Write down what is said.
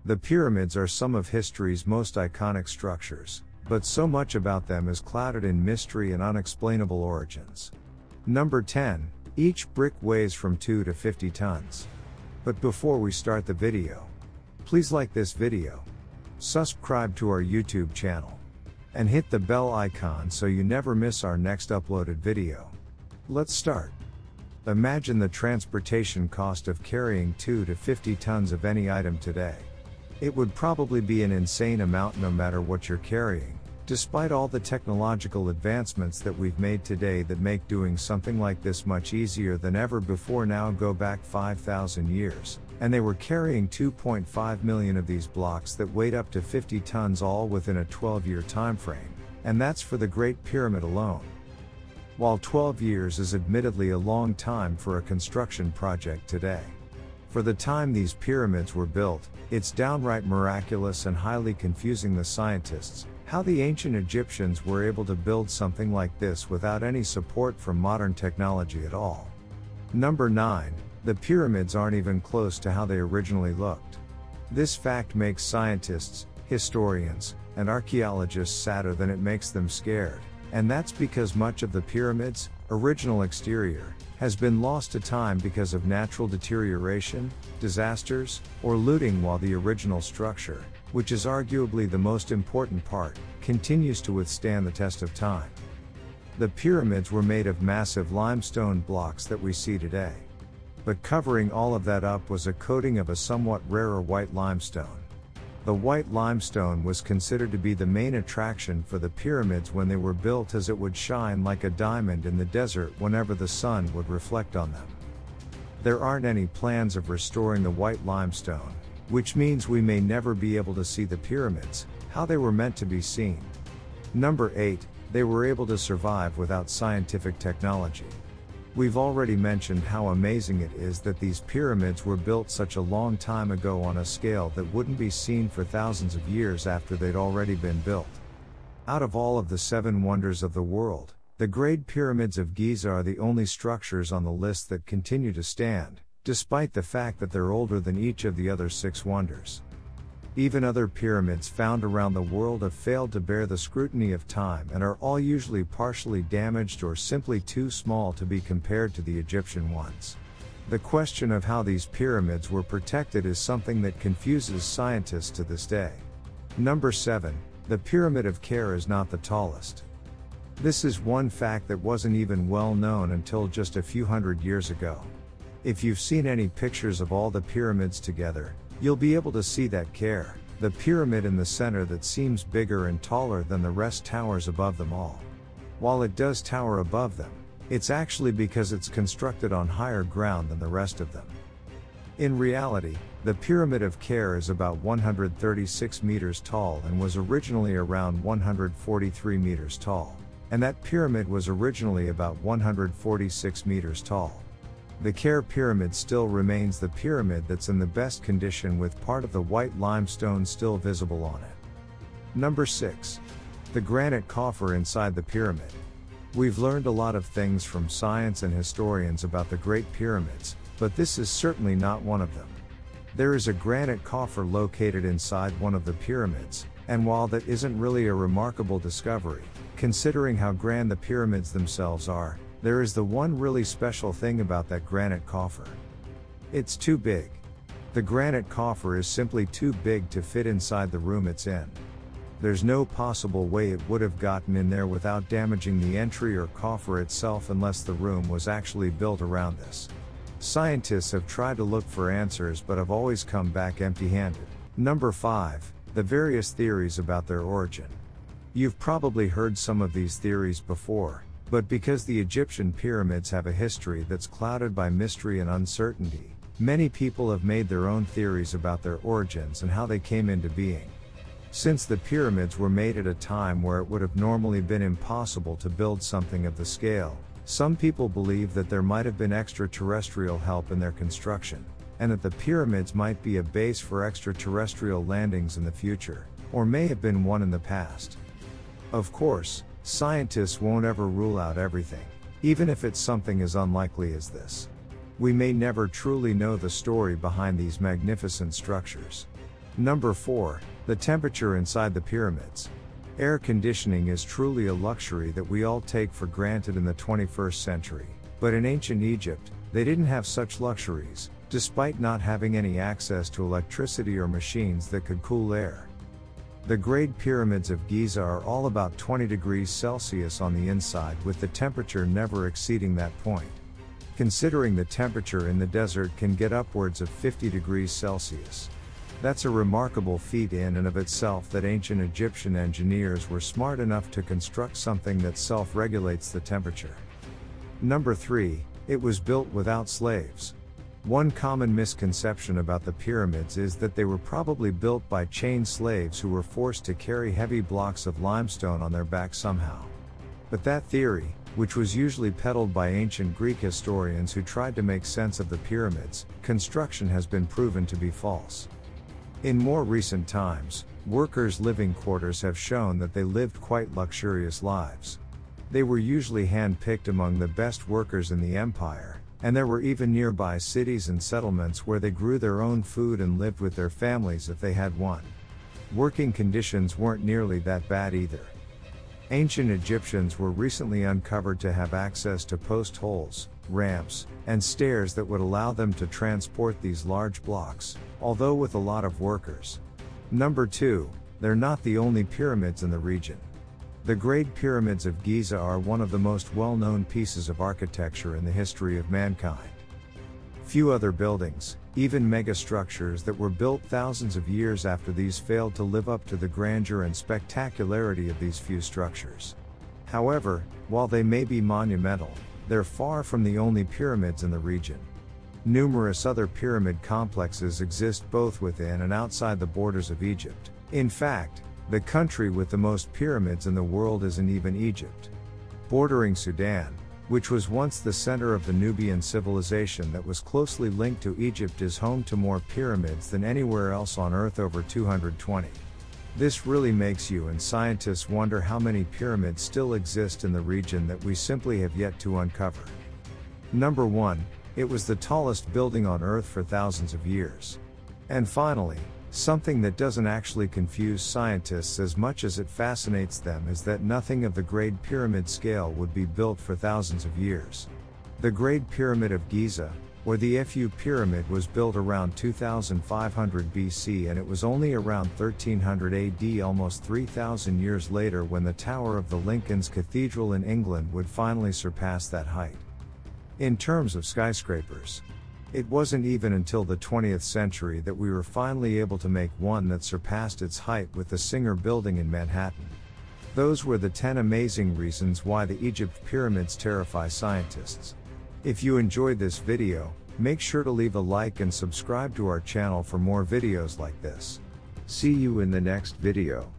The pyramids are some of history's most iconic structures, but so much about them is clouded in mystery and unexplainable origins. Number 10. Each brick weighs from 2 to 50 tons. But before we start the video, please like this video, subscribe to our YouTube channel, and hit the bell icon so you never miss our next uploaded video. Let's start. Imagine the transportation cost of carrying 2 to 50 tons of any item today. It would probably be an insane amount no matter what you're carrying, despite all the technological advancements that we've made today that make doing something like this much easier than ever before. Now go back 5,000 years, and they were carrying 2.5 million of these blocks that weighed up to 50 tons, all within a 12-year time frame, and that's for the Great Pyramid alone. While 12 years is admittedly a long time for a construction project today, for the time these pyramids were built, it's downright miraculous and highly confusing the scientists how the ancient Egyptians were able to build something like this without any support from modern technology at all. Number 9. The pyramids aren't even close to how they originally looked. This fact makes scientists, historians, and archaeologists sadder than it makes them scared, and that's because much of the pyramids' original exterior has been lost to time because of natural deterioration, disasters, or looting, while the original structure, which is arguably the most important part, continues to withstand the test of time. The pyramids were made of massive limestone blocks that we see today. But covering all of that up was a coating of a somewhat rarer white limestone. The white limestone was considered to be the main attraction for the pyramids when they were built, as it would shine like a diamond in the desert whenever the sun would reflect on them. There aren't any plans of restoring the white limestone, which means we may never be able to see the pyramids how they were meant to be seen. Number 8. They were able to survive without scientific technology. We've already mentioned how amazing it is that these pyramids were built such a long time ago on a scale that wouldn't be seen for thousands of years after they'd already been built. Out of all of the 7 wonders of the world, the Great Pyramids of Giza are the only structures on the list that continue to stand, despite the fact that they're older than each of the other 6 wonders. Even other pyramids found around the world have failed to bear the scrutiny of time and are all usually partially damaged or simply too small to be compared to the Egyptian ones. The question of how these pyramids were protected is something that confuses scientists to this day. Number 7. The Pyramid of Theyre is not the tallest. This is one fact that wasn't even well known until just a few hundred years ago. If you've seen any pictures of all the pyramids together, you'll be able to see that Theyre, the pyramid in the center that seems bigger and taller than the rest, towers above them all. While it does tower above them, it's actually because it's constructed on higher ground than the rest of them. In reality, the Pyramid of Theyre is about 136 meters tall and was originally around 143 meters tall, and that pyramid was originally about 146 meters tall. The Theyre pyramid still remains the pyramid that's in the best condition, with part of the white limestone still visible on it. Number 6. The Granite Coffer inside the pyramid. We've learned a lot of things from science and historians about the Great Pyramids, but this is certainly not one of them. There is a granite coffer located inside one of the pyramids, and while that isn't really a remarkable discovery, considering how grand the pyramids themselves are, there is the one really special thing about that granite coffer. It's too big. The granite coffer is simply too big to fit inside the room it's in. There's no possible way it would have gotten in there without damaging the entry or coffer itself, unless the room was actually built around this. Scientists have tried to look for answers but have always come back empty-handed. Number 5. The various theories about their origin. You've probably heard some of these theories before, but because the Egyptian pyramids have a history that's clouded by mystery and uncertainty, many people have made their own theories about their origins and how they came into being. Since the pyramids were made at a time where it would have normally been impossible to build something of the scale, some people believe that there might have been extraterrestrial help in their construction, and that the pyramids might be a base for extraterrestrial landings in the future, or may have been one in the past. Of course, scientists won't ever rule out everything, even if it's something as unlikely as this. We may never truly know the story behind these magnificent structures. Number 4. The temperature inside the pyramids. Air conditioning is truly a luxury that we all take for granted in the 21st century, but in ancient Egypt, they didn't have such luxuries, despite not having any access to electricity or machines that could cool air. The Great Pyramids of Giza are all about 20 degrees Celsius on the inside, with the temperature never exceeding that point. Considering the temperature in the desert can get upwards of 50 degrees Celsius. That's a remarkable feat in and of itself, that ancient Egyptian engineers were smart enough to construct something that self-regulates the temperature. Number 3. It was built without slaves. One common misconception about the pyramids is that they were probably built by chained slaves who were forced to carry heavy blocks of limestone on their back somehow. But that theory, which was usually peddled by ancient Greek historians who tried to make sense of the pyramids' construction, has been proven to be false. In more recent times, workers' living quarters have shown that they lived quite luxurious lives. They were usually hand-picked among the best workers in the empire, and there were even nearby cities and settlements where they grew their own food and lived with their families if they had one. Working conditions weren't nearly that bad either. Ancient Egyptians were recently uncovered to have access to post holes, ramps, and stairs that would allow them to transport these large blocks, although with a lot of workers. Number 2. They're not the only pyramids in the region. The Great Pyramids of Giza are one of the most well-known pieces of architecture in the history of mankind. Few other buildings, even megastructures that were built thousands of years after these, failed to live up to the grandeur and spectacularity of these few structures. However, while they may be monumental, they're far from the only pyramids in the region. Numerous other pyramid complexes exist both within and outside the borders of Egypt. In fact, the country with the most pyramids in the world isn't even Egypt. Bordering Sudan, which was once the center of the Nubian civilization that was closely linked to Egypt, is home to more pyramids than anywhere else on Earth, over 220. This really makes you and scientists wonder how many pyramids still exist in the region that we simply have yet to uncover. Number 1. It was the tallest building on Earth for thousands of years. And finally, something that doesn't actually confuse scientists as much as it fascinates them is that nothing of the Great Pyramid scale would be built for thousands of years. The Great Pyramid of Giza, or the Khufu Pyramid, was built around 2500 BC, and it was only around 1300 AD, almost 3,000 years later, when the Tower of the Lincoln's Cathedral in England would finally surpass that height. In terms of skyscrapers, it wasn't even until the 20th century that we were finally able to make one that surpassed its height with the Singer Building in Manhattan. Those were the 10 amazing reasons why the Egypt pyramids terrify scientists. If you enjoyed this video, make sure to leave a like and subscribe to our channel for more videos like this. See you in the next video.